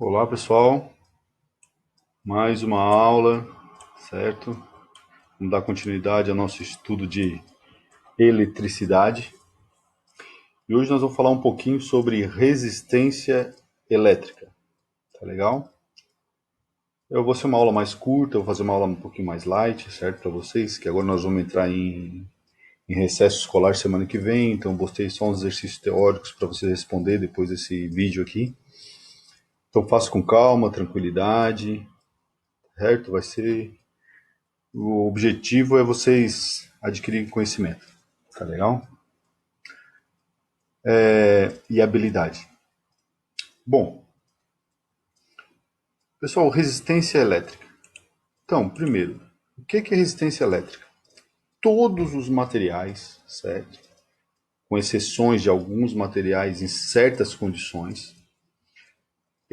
Olá pessoal, mais uma aula, certo? Vamos dar continuidade ao nosso estudo de eletricidade. E hoje nós vamos falar um pouquinho sobre resistência elétrica, tá legal? Eu vou ser uma aula mais curta, eu vou fazer uma aula um pouquinho mais light, certo? Para vocês, que agora nós vamos entrar em recesso escolar semana que vem, então botei só uns exercícios teóricos para vocês responder depois desse vídeo aqui. Então faça com calma, tranquilidade, certo? O objetivo é vocês adquirirem conhecimento, tá legal? E habilidade. Bom, pessoal, resistência elétrica. Então, primeiro, o que é resistência elétrica? Todos os materiais, certo? Com exceções de alguns materiais em certas condições,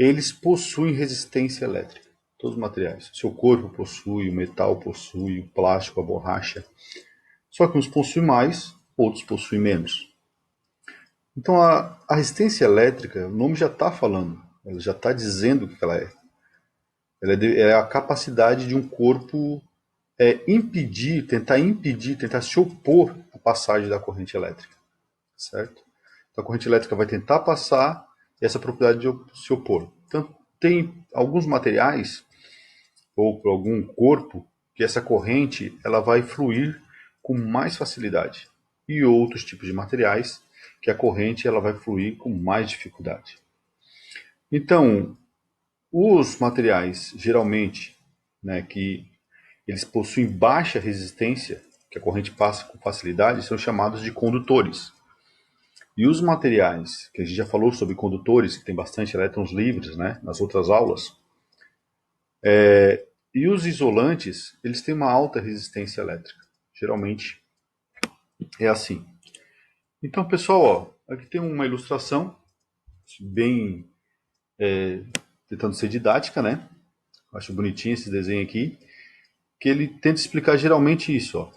eles possuem resistência elétrica. Todos os materiais. Seu corpo possui, o metal possui, o plástico, a borracha. Só que uns possuem mais, outros possuem menos. Então a resistência elétrica, o nome já está falando, ela já está dizendo o que ela é. É a capacidade de um corpo tentar se opor à passagem da corrente elétrica, certo? Então a corrente elétrica vai tentar passar e essa propriedade de se opor. Então tem alguns materiais ou por algum corpo que essa corrente ela vai fluir com mais facilidade e outros tipos de materiais que a corrente ela vai fluir com mais dificuldade. Então, os materiais geralmente, né, que eles possuem baixa resistência, que a corrente passa com facilidade, são chamados de condutores. E os materiais, que a gente já falou sobre condutores, que tem bastante elétrons livres, né, nas outras aulas, e os isolantes, eles têm uma alta resistência elétrica. Geralmente é assim. Então, pessoal, ó, aqui tem uma ilustração, bem tentando ser didática, né? Acho bonitinho esse desenho aqui, que ele tenta explicar geralmente isso, ó.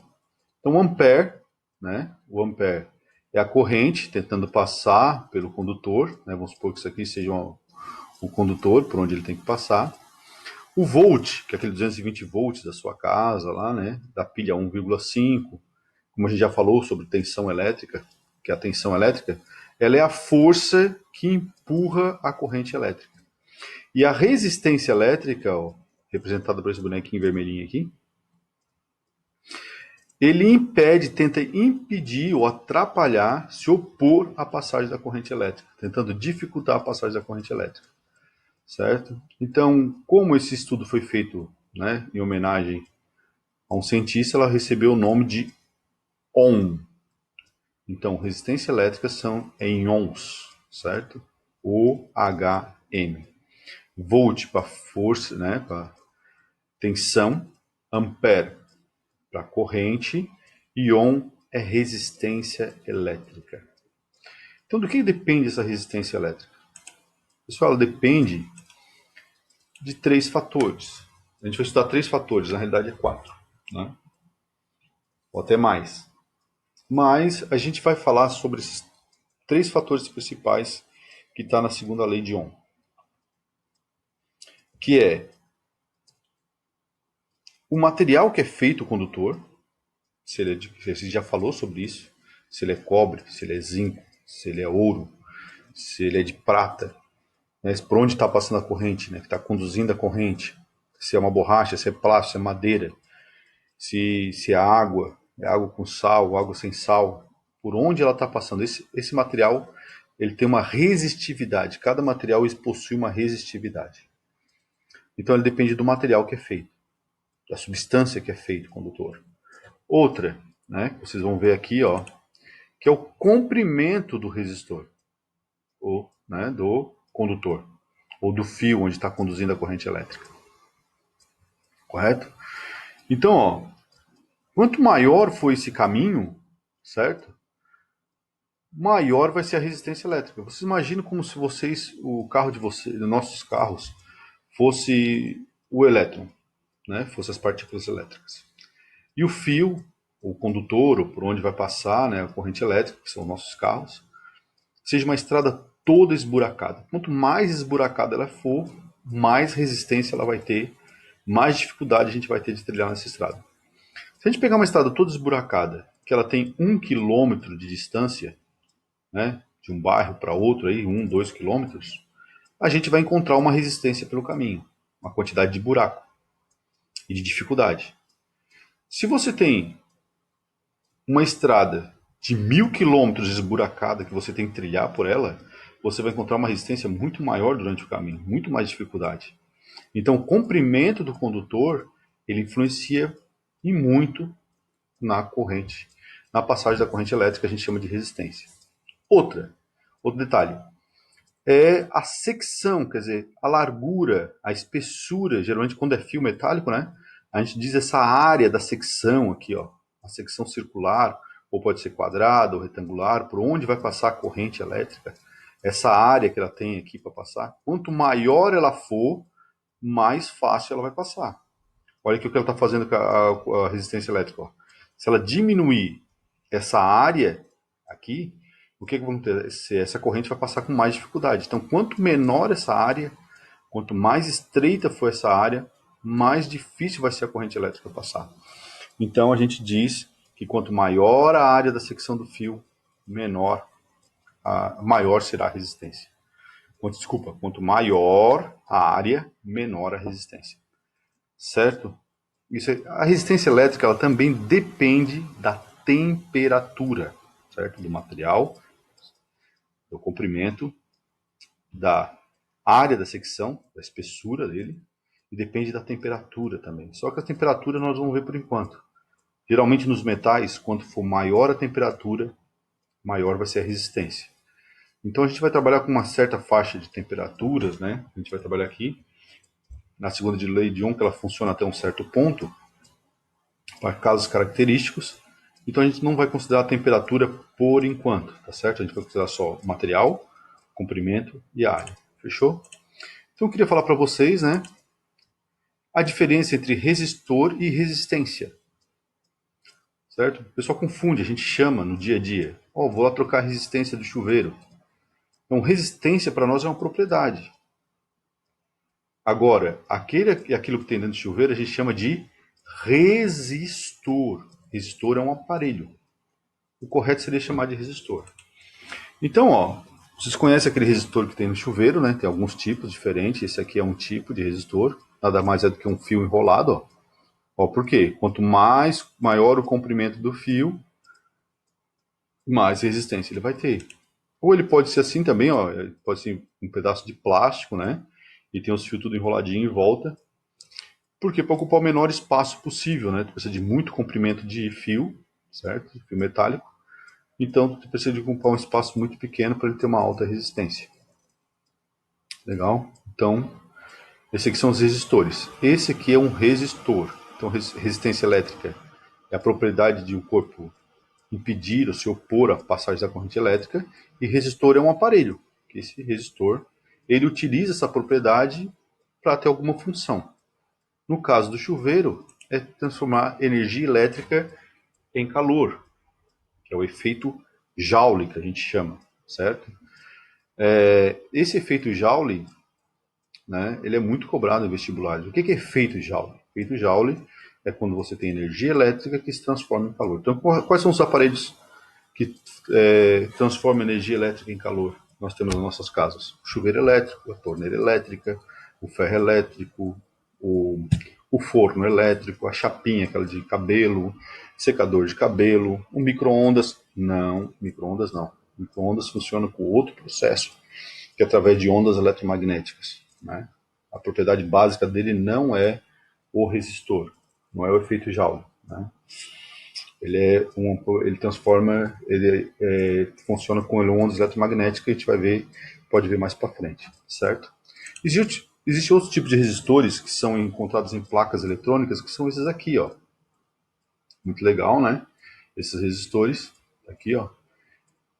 Então, o ampere, né? O ampere é a corrente tentando passar pelo condutor, né? Vamos supor que isso aqui seja o condutor por onde ele tem que passar. O volt, que é aquele 220 volts da sua casa lá, né? Da pilha 1,5, como a gente já falou sobre tensão elétrica, que é a tensão elétrica, ela é a força que empurra a corrente elétrica. E a resistência elétrica, ó, representada por esse bonequinho vermelhinho aqui, ele impede, tenta impedir ou atrapalhar, se opor à passagem da corrente elétrica, tentando dificultar a passagem da corrente elétrica, certo? Então, como esse estudo foi feito, né, em homenagem a um cientista, ela recebeu o nome de Ohm. Então, resistência elétrica é em ohms, certo? OHM. Volt para força, né, para tensão, ampere para corrente e ohm é resistência elétrica. Então, do que depende essa resistência elétrica? Pessoal, ela depende de três fatores. A gente vai estudar três fatores, na realidade é quatro, né? Ou até mais. Mas a gente vai falar sobre esses três fatores principais que está na segunda lei de Ohm, que é o material que é feito o condutor, se ele a gente já falou sobre isso, se ele é cobre, se ele é zinco, se ele é ouro, se ele é de prata, né, por onde está passando a corrente, né, que está conduzindo a corrente, se é uma borracha, se é plástico, se é madeira, se é água com sal, água sem sal, por onde ela está passando. Esse material ele tem uma resistividade, cada material possui uma resistividade. Então ele depende do material que é feito, da substância que é feito o condutor. Outra, né, que vocês vão ver aqui, ó, que é o comprimento do resistor, ou, né, do condutor, ou do fio onde está conduzindo a corrente elétrica. Correto? Então, ó, quanto maior for esse caminho, certo? Maior vai ser a resistência elétrica. Vocês imaginam como se o carro de vocês, nossos carros, fosse o elétron, né? Fosse as partículas elétricas. E o fio, o condutor, ou por onde vai passar, né, a corrente elétrica, que são os nossos carros, seja uma estrada toda esburacada. Quanto mais esburacada ela for, mais resistência ela vai ter, mais dificuldade a gente vai ter de trilhar nessa estrada. Se a gente pegar uma estrada toda esburacada, que ela tem 1 quilômetro de distância, né, de um bairro para outro, aí, 2 quilômetros, a gente vai encontrar uma resistência pelo caminho, uma quantidade de buraco e de dificuldade. Se você tem uma estrada de 1.000 quilômetros esburacada que você tem que trilhar por ela, você vai encontrar uma resistência muito maior durante o caminho, muito mais dificuldade. Então, o comprimento do condutor ele influencia e muito na corrente, na passagem da corrente elétrica, a gente chama de resistência. Outro detalhe, é a secção, quer dizer, a largura, a espessura, geralmente quando é fio metálico, né? A gente diz essa área da secção aqui, ó, a secção circular, ou pode ser quadrada ou retangular, por onde vai passar a corrente elétrica, essa área que ela tem aqui para passar, quanto maior ela for, mais fácil ela vai passar. Olha aqui o que ela está fazendo com a resistência elétrica. Ó. Se ela diminuir essa área aqui, o que vai acontecer? Essa corrente vai passar com mais dificuldade. Então, quanto menor essa área, quanto mais estreita for essa área, mais difícil vai ser a corrente elétrica passar. Então, a gente diz que quanto maior a área da secção do fio, maior será a resistência. Quanto maior a área, menor a resistência. Certo? A resistência elétrica ela também depende da temperatura, certo? Do material, do comprimento, da área da secção, da espessura dele, e depende da temperatura também. Só que a temperatura nós vamos ver por enquanto. Geralmente nos metais, quanto for maior a temperatura, maior vai ser a resistência. Então a gente vai trabalhar com uma certa faixa de temperaturas, né? A gente vai trabalhar aqui na segunda de lei de Ohm, que ela funciona até um certo ponto, para casos característicos. Então a gente não vai considerar a temperatura por enquanto, tá certo? A gente vai considerar só o material, comprimento e área. Fechou? Então eu queria falar para vocês, né, a diferença entre resistor e resistência. Certo? O pessoal confunde, a gente chama no dia a dia. Ó, vou lá trocar a resistência do chuveiro. Então, resistência para nós é uma propriedade. Agora, aquilo que tem dentro do chuveiro a gente chama de resistor. Resistor é um aparelho. O correto seria chamar de resistor. Então, ó, vocês conhecem aquele resistor que tem no chuveiro, né? Tem alguns tipos diferentes. Esse aqui é um tipo de resistor. Nada mais é do que um fio enrolado, ó. Ó, por quê? Quanto maior o comprimento do fio, mais resistência ele vai ter. Ou ele pode ser assim também, ó. Pode ser um pedaço de plástico, né? E tem os fios tudo enroladinho em volta. Porque para ocupar o menor espaço possível, né? Tu precisa de muito comprimento de fio, certo? Fio metálico. Então, tu precisa de ocupar um espaço muito pequeno para ele ter uma alta resistência. Legal? Então, esses aqui são os resistores. Esse aqui é um resistor. Então, resistência elétrica é a propriedade de um corpo impedir ou se opor à passagem da corrente elétrica. E resistor é um aparelho. Esse resistor, ele utiliza essa propriedade para ter alguma função. No caso do chuveiro, é transformar energia elétrica em calor, que é o efeito Joule, que a gente chama, certo? Esse efeito Joule, né, ele é muito cobrado em vestibulares. O que é efeito Joule? Efeito Joule é quando você tem energia elétrica que se transforma em calor. Então, quais são os aparelhos que transformam energia elétrica em calor? Nós temos nas nossas casas o chuveiro elétrico, a torneira elétrica, o ferro elétrico, o forno elétrico, a chapinha, aquela de cabelo, secador de cabelo, o micro-ondas. Não, micro-ondas não. Micro-ondas funciona com outro processo, que é através de ondas eletromagnéticas. Né? A propriedade básica dele não é o resistor, não é o efeito Joule. Né? Ele transforma, funciona com ondas eletromagnéticas, a gente vai ver, pode ver mais para frente, certo? Existe outros tipos de resistores que são encontrados em placas eletrônicas, que são esses aqui, ó. Muito legal, né? Esses resistores, aqui, ó.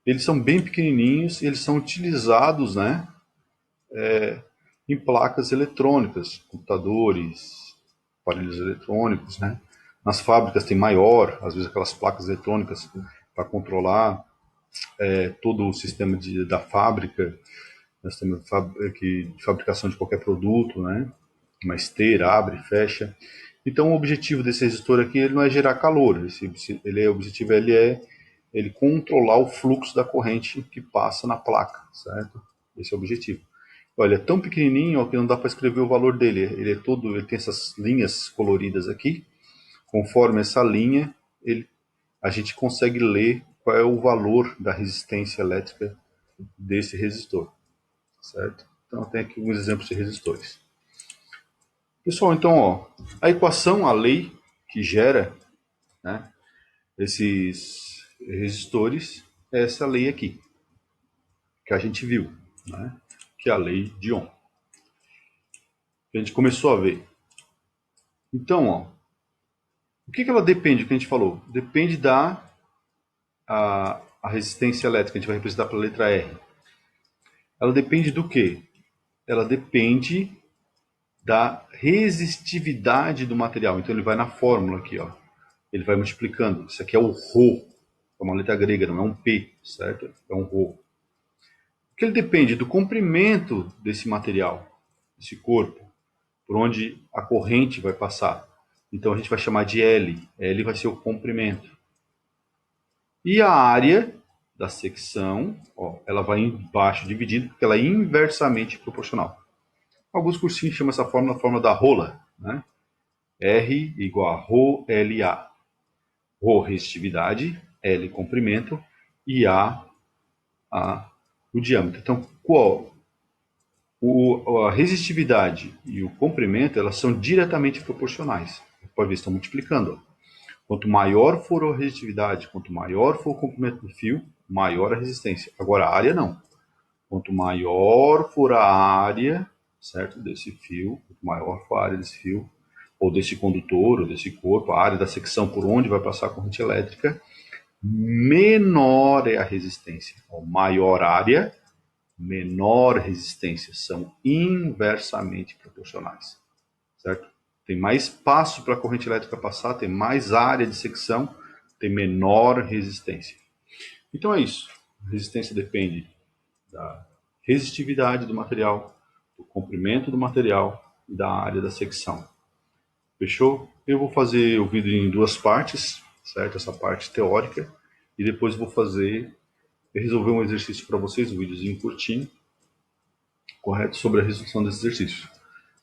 Eles são bem pequenininhos e eles são utilizados, né, em placas eletrônicas, computadores, aparelhos eletrônicos, né? Nas fábricas tem maior, às vezes aquelas placas eletrônicas para controlar todo o sistema da fábrica, nós temos de fabricação de qualquer produto, né? Uma esteira, abre, fecha. Então o objetivo desse resistor aqui ele não é gerar calor, o objetivo ele controlar o fluxo da corrente que passa na placa, certo? Esse é o objetivo. Olha, é tão pequenininho ó, que não dá para escrever o valor dele. Ele tem essas linhas coloridas aqui. Conforme essa linha, a gente consegue ler qual é o valor da resistência elétrica desse resistor, certo? Então tem aqui alguns exemplos de resistores. Pessoal, então, ó, a equação, a lei que gera, né, esses resistores é essa lei aqui, que a gente viu, né, que é a lei de Ohm, que a gente começou a ver. Então, ó, o que ela depende, o que a gente falou? Depende a resistência elétrica, a gente vai representar pela letra R. Ela depende do quê? Ela depende da resistividade do material. Então ele vai na fórmula aqui, ó. Ele vai multiplicando. Isso aqui é o Rho, é uma letra grega, não é um P, certo? É um Rho. Porque ele depende do comprimento desse material, desse corpo, por onde a corrente vai passar. Então a gente vai chamar de L. L vai ser o comprimento. E a área da secção, ó, ela vai embaixo dividida, porque ela é inversamente proporcional. Alguns cursinhos chamam essa fórmula a fórmula da rola, né? R igual a Rho LA. Rho, resistividade, L, comprimento, e A, o diâmetro. Então, a resistividade e o comprimento elas são diretamente proporcionais. Pode ver, estão multiplicando. Quanto maior for a resistividade, quanto maior for o comprimento do fio, maior a resistência. Agora, a área não. Quanto maior for a área, certo, desse fio, quanto maior for a área desse fio, ou desse condutor, ou desse corpo, a área da secção por onde vai passar a corrente elétrica, menor é a resistência. Então, maior área, menor resistência. São inversamente proporcionais, certo? Tem mais espaço para a corrente elétrica passar, tem mais área de secção, tem menor resistência. Então é isso. A resistência depende da resistividade do material, do comprimento do material e da área da secção. Fechou? Eu vou fazer o vídeo em duas partes, certo? Essa parte teórica, e depois vou resolver um exercício para vocês, um videozinho curtinho, correto, sobre a resolução desse exercício.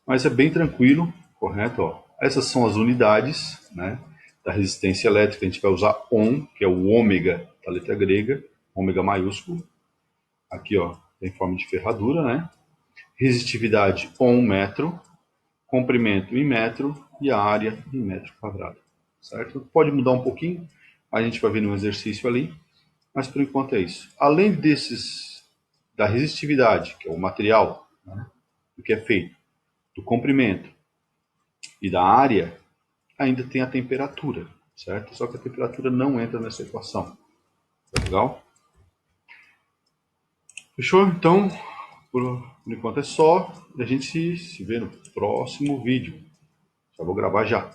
Mas é bem tranquilo, correto? Ó. Essas são as unidades, né, da resistência elétrica. A gente vai usar Ohm, que é o ômega da letra grega, ômega maiúsculo. Aqui, ó, tem forma de ferradura, né? Resistividade Ohm metro, comprimento em metro e a área em metro quadrado, certo? Pode mudar um pouquinho, a gente vai ver no exercício ali, mas por enquanto é isso. Além da resistividade, que é o material, né, do que é feito, do comprimento e da área, ainda tem a temperatura, certo? Só que a temperatura não entra nessa equação. Tá legal? Fechou? Então, por enquanto é só. A gente se vê no próximo vídeo. Já vou gravar já.